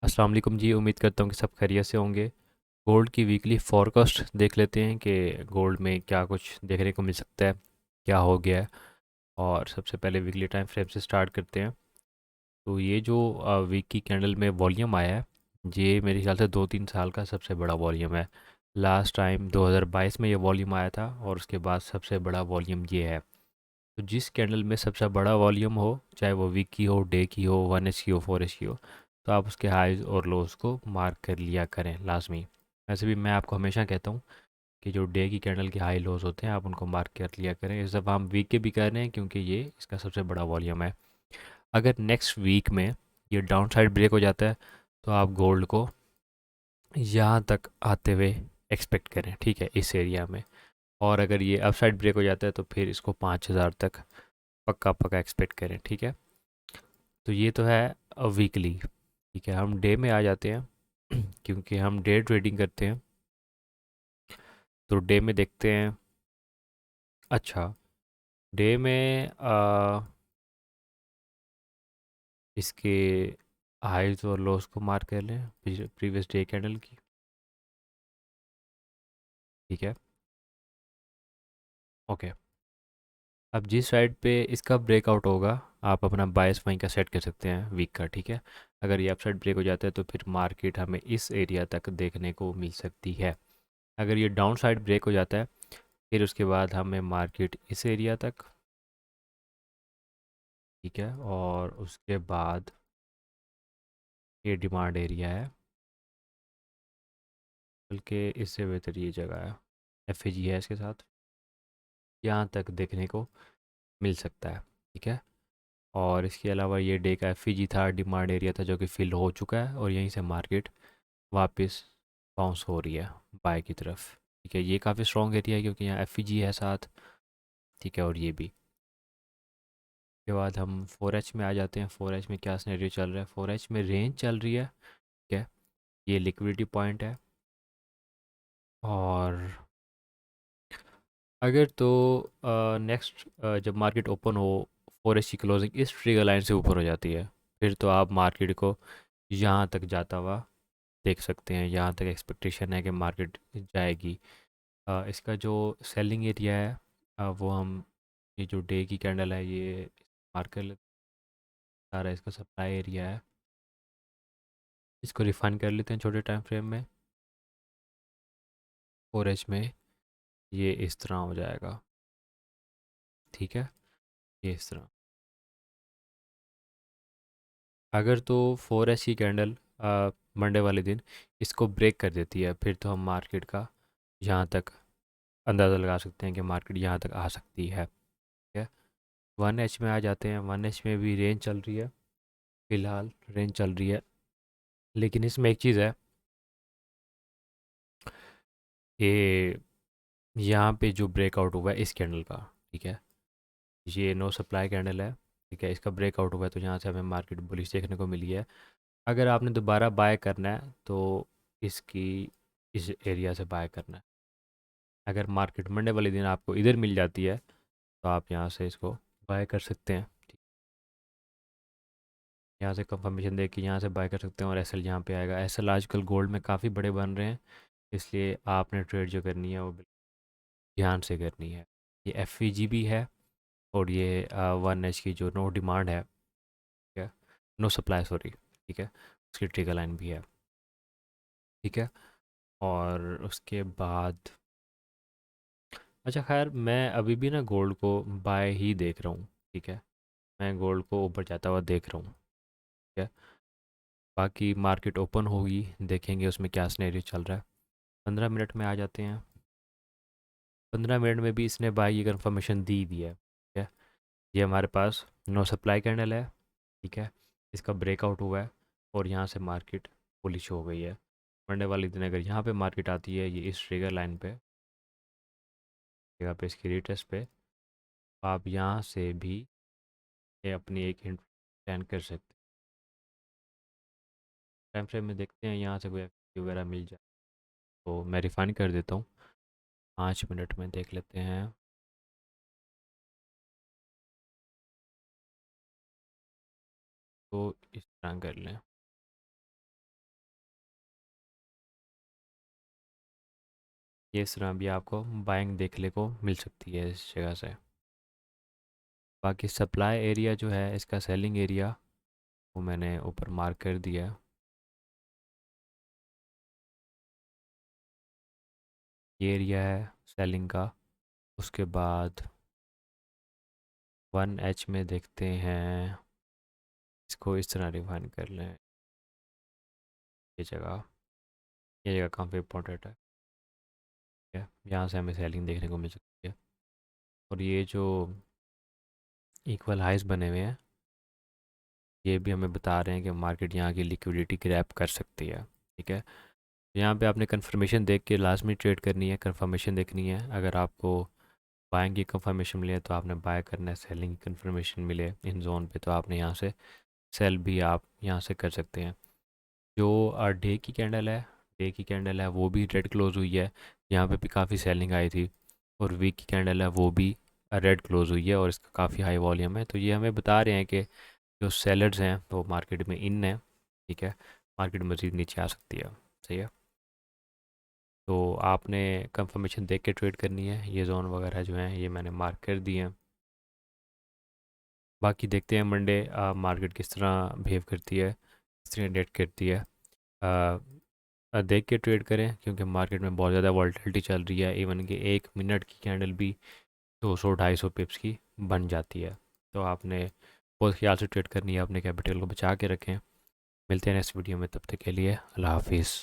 अस्सलाम वालेकुम जी। उम्मीद करता हूँ कि सब खैरियत से होंगे। गोल्ड की वीकली फॉरकास्ट देख लेते हैं कि गोल्ड में क्या कुछ देखने को मिल सकता है, क्या हो गया है। और सबसे पहले वीकली टाइम फ्रेम से स्टार्ट करते हैं। तो ये जो वीक की कैंडल में वॉल्यूम आया है, ये मेरे ख्याल से 2-3 साल का सबसे बड़ा वॉल्यूम है। लास्ट टाइम 2022 में ये वॉल्यूम आया था और उसके बाद सबसे बड़ा वॉल्यूम ये है। तो जिस कैंडल में सबसे बड़ा वॉल्यूम हो, चाहे वो वीक की हो, डे की हो, 1 एच की हो, 4 एच की हो, तो आप उसके हाइज और लोज को मार्क कर लिया करें लाजमी। वैसे भी मैं आपको हमेशा कहता हूँ कि जो डे की कैंडल के हाई लोज होते हैं आप उनको मार्क कर लिया करें। इस दफ़ा हम वीक के भी कर रहे हैं क्योंकि ये इसका सबसे बड़ा वॉल्यूम है। अगर नेक्स्ट वीक में ये डाउन साइड ब्रेक हो जाता है तो आप गोल्ड को यहाँ तक आते हुए एक्सपेक्ट करें, ठीक है, इस एरिया में। और अगर ये अप साइड ब्रेक हो जाता है तो फिर इसको 5,000 तक पक्का पक्का एक्सपेक्ट करें, ठीक है। तो ये तो है वीकली। ठीक है, हम डे में आ जाते हैं क्योंकि हम डे ट्रेडिंग करते हैं। तो डे में देखते हैं। अच्छा, डे में इसके हाइज और लोस को मार्क कर लें प्रीवियस डे कैंडल की। ठीक है, ओके। अब जिस साइड पे इसका ब्रेकआउट होगा आप अपना बायस वहीं का सेट कर सकते हैं वीक का, ठीक है। अगर ये अपसाइड ब्रेक हो जाता है तो फिर मार्केट हमें इस एरिया तक देखने को मिल सकती है। अगर ये डाउन साइड ब्रेक हो जाता है फिर उसके बाद हमें मार्केट इस एरिया तक, ठीक है। और उसके बाद ये डिमांड एरिया है, बल्कि इससे बेहतर ये जगह है, एफ है इसके साथ, यहाँ तक देखने को मिल सकता है, ठीक है। और इसके अलावा ये डे का एफ था, डिमांड एरिया था जो कि फिल हो चुका है और यहीं से मार्केट वापस बाउंस हो रही है बाय की तरफ। ठीक है, ये काफ़ी स्ट्रॉन्ग एरिया है क्योंकि यहाँ एफ है साथ, ठीक है। और ये भी के बाद हम 4H में आ जाते हैं। 4H में क्या सिनेरियो चल रहा है? 4H में रेंज चल रही है, ठीक है। ये लिक्विडिटी पॉइंट है। और अगर तो नेक्स्ट जब मार्केट ओपन हो, 4H की क्लोजिंग इस ट्रिगर लाइन से ऊपर हो जाती है, फिर तो आप मार्केट को यहाँ तक जाता हुआ देख सकते हैं। यहाँ तक एक्सपेक्टेशन है कि मार्केट जाएगी। इसका जो सेलिंग एरिया है, वो हम, ये जो डे की कैंडल है ये मार्क कर लेते हैं। सारा इसका सप्लाई एरिया है, इसको रिफाइन कर लेते हैं छोटे टाइम फ्रेम में। 4H में ये इस तरह हो जाएगा, ठीक है, ये इस तरह। अगर तो 4H की कैंडल मंडे वाले दिन इसको ब्रेक कर देती है फिर तो हम मार्केट का यहाँ तक अंदाज़ा लगा सकते हैं कि मार्केट यहाँ तक आ सकती है, ठीक है। 1H में आ जाते हैं। 1H में भी रेंज चल रही है, फ़िलहाल रेंज चल रही है। लेकिन इसमें एक चीज़ है कि यहाँ पे जो ब्रेकआउट हुआ है इस कैंडल का, ठीक है, ये नो सप्लाई कैंडल है, ठीक है। इसका ब्रेकआउट हुआ है तो यहाँ से हमें मार्केट बुलिश देखने को मिली है। अगर आपने दोबारा बाय करना है तो इसकी इस एरिया से बाय करना है। अगर मार्केट मंडे वाले दिन आपको इधर मिल जाती है तो आप यहाँ से इसको बाय कर सकते हैं, ठीक। यहाँ से कंफर्मेशन दे के यहाँ से बाय कर सकते हैं और एसएल यहाँ पे आएगा। एसएल आजकल गोल्ड में काफ़ी बड़े बन रहे हैं, इसलिए आपने ट्रेड जो करनी है वो बिल्कुल ध्यान से करनी है। ये एफ भी है और ये 1H की जो नो डिमांड है, ठीक है, नो सप्लाई सॉरी, ठीक है, उसकी ट्रिगर लाइन भी है, ठीक है। और उसके बाद अच्छा खैर मैं अभी भी ना गोल्ड को बाय ही देख रहा हूँ, ठीक है। मैं गोल्ड को ऊपर जाता हुआ देख रहा हूँ, ठीक है। बाकी मार्केट ओपन होगी, देखेंगे उसमें क्या सिनेरियो चल रहा है। 15 मिनट में आ जाते हैं। 15 मिनट में भी इसने बाय की कंफर्मेशन दी हुई है, ठीक है। ये हमारे पास नो सप्लाई कैंडल है, ठीक है। इसका ब्रेकआउट हुआ है और यहाँ से मार्केट बुलिश हो गई है। मंडे वाले दिन अगर यहाँ पे मार्केट आती है, ये इस ट्रिगर लाइन पे जगह पे इसकी रिटेस्ट पे, आप यहाँ से भी ये अपनी एक हिंट प्लान कर सकते हैं। टाइम फ्रेम में देखते हैं यहाँ से कोई activity वगैरह मिल जाए तो मैं रिफाइन कर देता हूँ। 5 मिनट में देख लेते हैं। तो इस तरह कर लें। ये इस तरह भी आपको बाइंग देखने को मिल सकती है इस जगह से। बाकी सप्लाई एरिया जो है इसका, सेलिंग एरिया, वो मैंने ऊपर मार्क कर दिया है। ये एरिया है सेलिंग का। उसके बाद 1H में देखते हैं, इसको इस तरह डिफाइन कर लें। ये जगह, ये जगह काफ़ी इंपॉर्टेंट है। ठीक है, यहाँ से हमें सेलिंग देखने को मिल सकती है। और ये जो इक्वल हाइज बने हुए हैं, ये भी हमें बता रहे हैं कि मार्केट यहाँ की लिक्विडिटी ग्रैब कर सकती है। ठीक है, यहाँ पे आपने कंफर्मेशन देख के लाजमी ट्रेड करनी है, कंफर्मेशन देखनी है। अगर आपको बाइंग की कंफर्मेशन मिले तो आपने बाय करना है, सेलिंग की कंफर्मेशन मिले इन जोन पे तो आपने यहाँ से सेल भी आप यहाँ से कर सकते हैं। जो डे की कैंडल है, डे की कैंडल है वो भी रेड क्लोज हुई है, यहाँ पे भी काफ़ी सेलिंग आई थी। और वीक की कैंडल है वो भी रेड क्लोज हुई है और इसका काफ़ी हाई वॉल्यूम है। तो ये हमें बता रहे हैं कि जो सेलर्स हैं वो मार्केट में इन है। ठीक है, मार्केट मज़ीद नीचे आ सकती है। सही है, तो आपने कंफर्मेशन देख के ट्रेड करनी है। ये जोन वगैरह जो हैं ये मैंने मार्क कर दिए हैं। बाकी देखते हैं मंडे मार्केट किस तरह बिहेव करती है, किस तरह डेट करती है। देख के ट्रेड करें क्योंकि मार्केट में बहुत ज़्यादा वॉलेटिलिटी चल रही है। इवन कि 1 मिनट की कैंडल भी 200-250 पिप्स की बन जाती है। तो आपने बहुत ख्याल से ट्रेड करनी है, अपने कैपिटल को बचा के रखें। मिलते हैं नेक्स्ट वीडियो में, तब तक के लिए अल्लाह हाफिज़।